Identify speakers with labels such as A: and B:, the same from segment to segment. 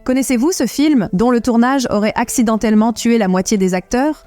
A: Connaissez-vous ce film dont le tournage aurait accidentellement tué la moitié des acteurs?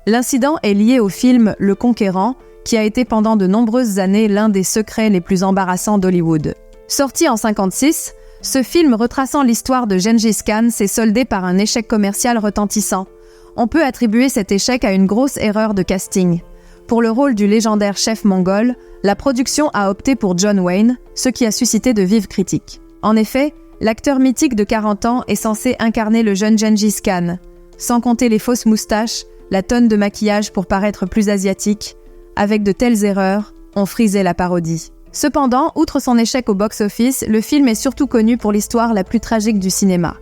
A: L'incident est lié au film Le Conquérant, qui a été pendant de nombreuses années l'un des secrets les plus embarrassants d'Hollywood. Sorti en 1956, ce film retraçant l'histoire de Gengis Khan s'est soldé par un échec commercial retentissant. On peut attribuer cet échec à une grosse erreur de casting. Pour le rôle du légendaire chef mongol, la production a opté pour John Wayne, ce qui a suscité de vives critiques. En effet, l'acteur mythique de 40 ans est censé incarner le jeune Gengis Khan. Sans compter les fausses moustaches, la tonne de maquillage pour paraître plus asiatique, avec de telles erreurs, on frisait la parodie. Cependant, outre son échec au box-office, le film est surtout connu pour l'histoire la plus tragique du cinéma.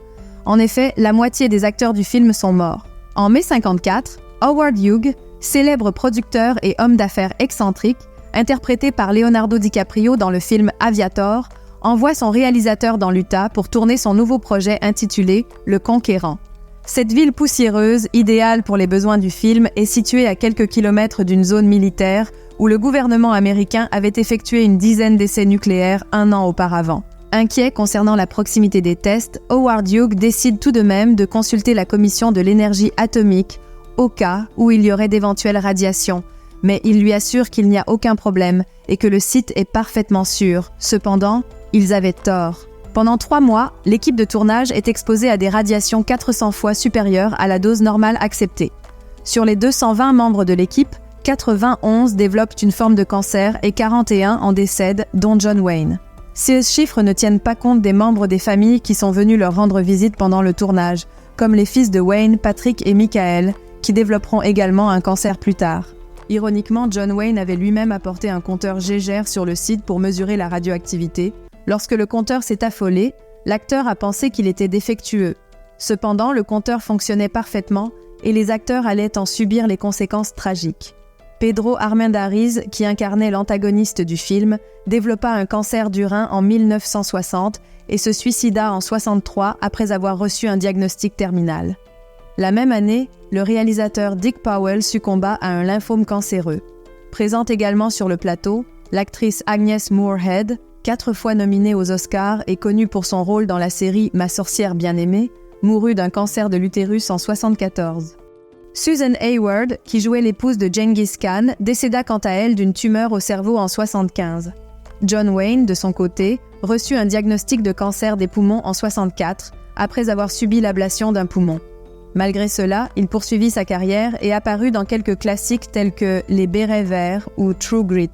A: En effet, la moitié des acteurs du film sont morts. En mai 1954, Howard Hughes, célèbre producteur et homme d'affaires excentrique, interprété par Leonardo DiCaprio dans le film Aviator, envoie son réalisateur dans l'Utah pour tourner son nouveau projet intitulé Le Conquérant. Cette ville poussiéreuse, idéale pour les besoins du film, est située à quelques kilomètres d'une zone militaire où le gouvernement américain avait effectué une dizaine d'essais nucléaires 1 an auparavant. Inquiet concernant la proximité des tests, Howard Hughes décide tout de même de consulter la commission de l'énergie atomique au cas où il y aurait d'éventuelles radiations, mais il lui assure qu'il n'y a aucun problème et que le site est parfaitement sûr. Cependant, ils avaient tort. Pendant 3 mois, l'équipe de tournage est exposée à des radiations 400 fois supérieures à la dose normale acceptée. Sur les 220 membres de l'équipe, 91 développent une forme de cancer et 41 en décèdent, dont John Wayne. Ces chiffres ne tiennent pas compte des membres des familles qui sont venus leur rendre visite pendant le tournage, comme les fils de Wayne, Patrick et Michael, qui développeront également un cancer plus tard. Ironiquement, John Wayne avait lui-même apporté un compteur Geiger sur le site pour mesurer la radioactivité. Lorsque le compteur s'est affolé, l'acteur a pensé qu'il était défectueux. Cependant, le compteur fonctionnait parfaitement et les acteurs allaient en subir les conséquences tragiques. Pedro Armendáriz, qui incarnait l'antagoniste du film, développa un cancer du rein en 1960 et se suicida en 1963 après avoir reçu un diagnostic terminal. La même année, le réalisateur Dick Powell succomba à un lymphome cancéreux. Présente également sur le plateau, l'actrice Agnes Moorehead, 4 fois nominée aux Oscars et connue pour son rôle dans la série Ma sorcière bien-aimée, mourut d'un cancer de l'utérus en 1974. Susan Hayward, qui jouait l'épouse de Gengis Khan, décéda quant à elle d'une tumeur au cerveau en 1975. John Wayne, de son côté, reçut un diagnostic de cancer des poumons en 1964, après avoir subi l'ablation d'un poumon. Malgré cela, il poursuivit sa carrière et apparut dans quelques classiques tels que Les Bérets Verts ou True Grit.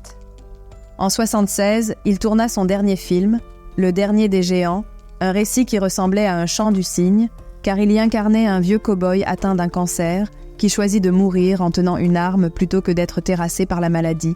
A: En 1976, il tourna son dernier film, Le Dernier des Géants, un récit qui ressemblait à un chant du cygne, car il y incarnait un vieux cow-boy atteint d'un cancer qui choisit de mourir en tenant une arme plutôt que d'être terrassé par la maladie.